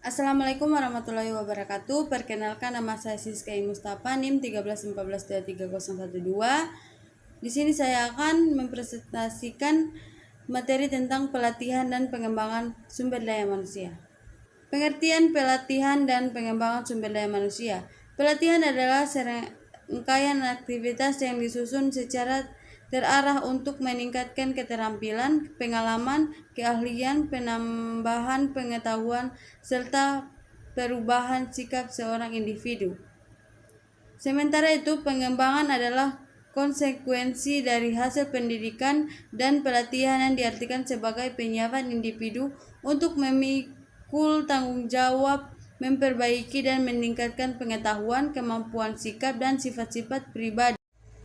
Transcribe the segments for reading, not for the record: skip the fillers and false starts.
Assalamualaikum warahmatullahi wabarakatuh. Perkenalkan, nama saya Siska Mustafa, NIM 1314233012. Di sini saya akan mempresentasikan materi tentang pelatihan dan pengembangan sumber daya manusia. Pengertian pelatihan dan pengembangan sumber daya manusia. Pelatihan adalah serangkaian aktivitas yang disusun secara terarah untuk meningkatkan keterampilan, pengalaman, keahlian, penambahan pengetahuan, serta perubahan sikap seorang individu. Sementara itu, pengembangan adalah konsekuensi dari hasil pendidikan, dan pelatihan yang diartikan sebagai penyiapan individu untuk memikul tanggung jawab, memperbaiki dan meningkatkan pengetahuan, kemampuan sikap, dan sifat-sifat pribadi.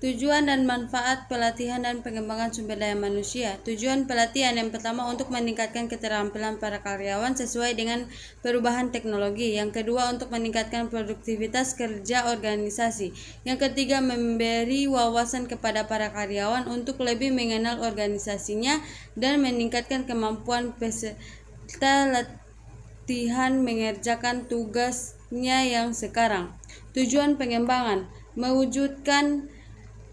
Tujuan dan manfaat pelatihan dan pengembangan sumber daya manusia. Tujuan pelatihan yang pertama untuk meningkatkan keterampilan para karyawan sesuai dengan perubahan teknologi. Yang kedua untuk meningkatkan produktivitas kerja organisasi. Yang ketiga memberi wawasan kepada para karyawan untuk lebih mengenal organisasinya dan meningkatkan kemampuan peserta latihan mengerjakan tugasnya yang sekarang. Tujuan pengembangan mewujudkan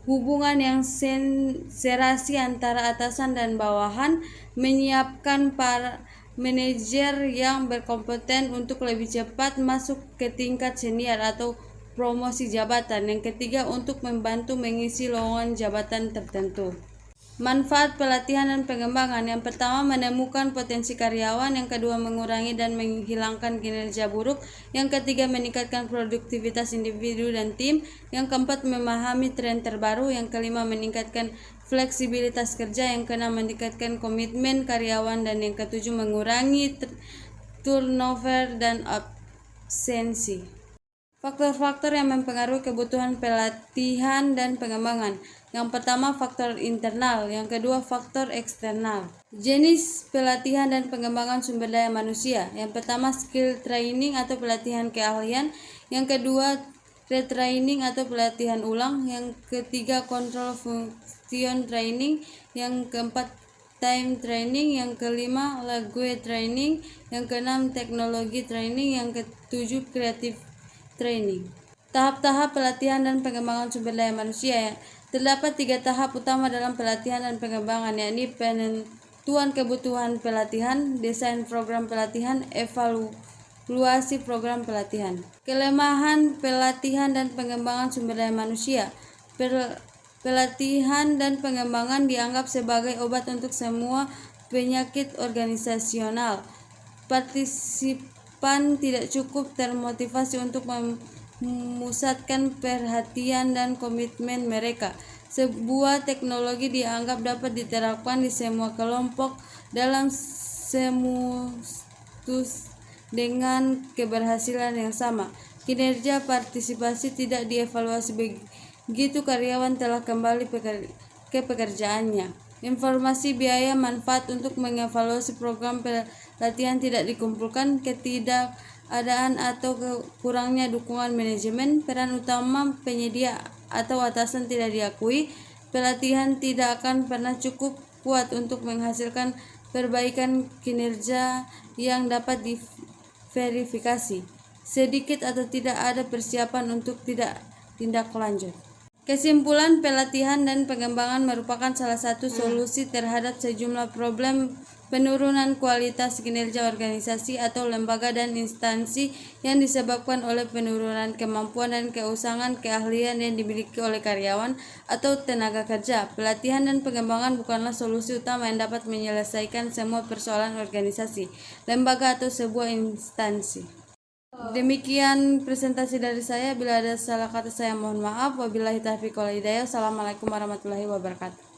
hubungan yang serasi antara atasan dan bawahan, menyiapkan para manajer yang berkompeten untuk lebih cepat masuk ke tingkat senior atau promosi jabatan. Yang ketiga untuk membantu mengisi lowongan jabatan tertentu. Manfaat pelatihan dan pengembangan. Yang pertama, menemukan potensi karyawan. Yang kedua, mengurangi dan menghilangkan kinerja buruk. Yang ketiga, meningkatkan produktivitas individu dan tim. Yang keempat, memahami tren terbaru. Yang kelima, meningkatkan fleksibilitas kerja. Yang keenam, meningkatkan komitmen karyawan. Dan yang ketujuh, mengurangi turnover dan absensi. Faktor-faktor yang mempengaruhi kebutuhan pelatihan dan pengembangan. Yang pertama, faktor internal. Yang kedua, faktor eksternal. Jenis pelatihan dan pengembangan sumber daya manusia. Yang pertama, skill training atau pelatihan keahlian. Yang kedua, retraining atau pelatihan ulang. Yang ketiga, control function training. Yang keempat, time training. Yang kelima, language training. Yang keenam, teknologi training. Yang ketujuh, creative training. Tahap-tahap pelatihan dan pengembangan sumber daya manusia. Terdapat 3 tahap utama dalam pelatihan dan pengembangan, yakni penentuan kebutuhan pelatihan, desain program pelatihan, evaluasi program pelatihan. Kelemahan pelatihan dan pengembangan sumber daya manusia. Pelatihan dan pengembangan dianggap sebagai obat untuk semua penyakit organisasional. Partisipan tidak cukup termotivasi untuk memusatkan perhatian dan komitmen mereka. Sebuah teknologi dianggap dapat diterapkan di semua kelompok dalam simultus dengan keberhasilan yang sama. Kinerja partisipasi tidak dievaluasi begitu karyawan telah kembali ke pekerjaannya. Informasi biaya manfaat untuk mengevaluasi program pelatihan tidak dikumpulkan. Ketidakadaan atau kurangnya dukungan manajemen. Peran utama penyedia atau atasan tidak diakui. Pelatihan tidak akan pernah cukup kuat untuk menghasilkan perbaikan kinerja yang dapat diverifikasi. Sedikit atau tidak ada persiapan untuk tindak lanjut. Kesimpulan, pelatihan dan pengembangan merupakan salah satu solusi terhadap sejumlah problem penurunan kualitas kinerja organisasi atau lembaga dan instansi yang disebabkan oleh penurunan kemampuan dan keusangan keahlian yang dimiliki oleh karyawan atau tenaga kerja. Pelatihan dan pengembangan bukanlah solusi utama yang dapat menyelesaikan semua persoalan organisasi, lembaga atau sebuah instansi. Demikian presentasi dari saya. Bila ada salah kata saya mohon maaf. Wabillahi taufiq wal hidayah. Assalamualaikum warahmatullahi wabarakatuh.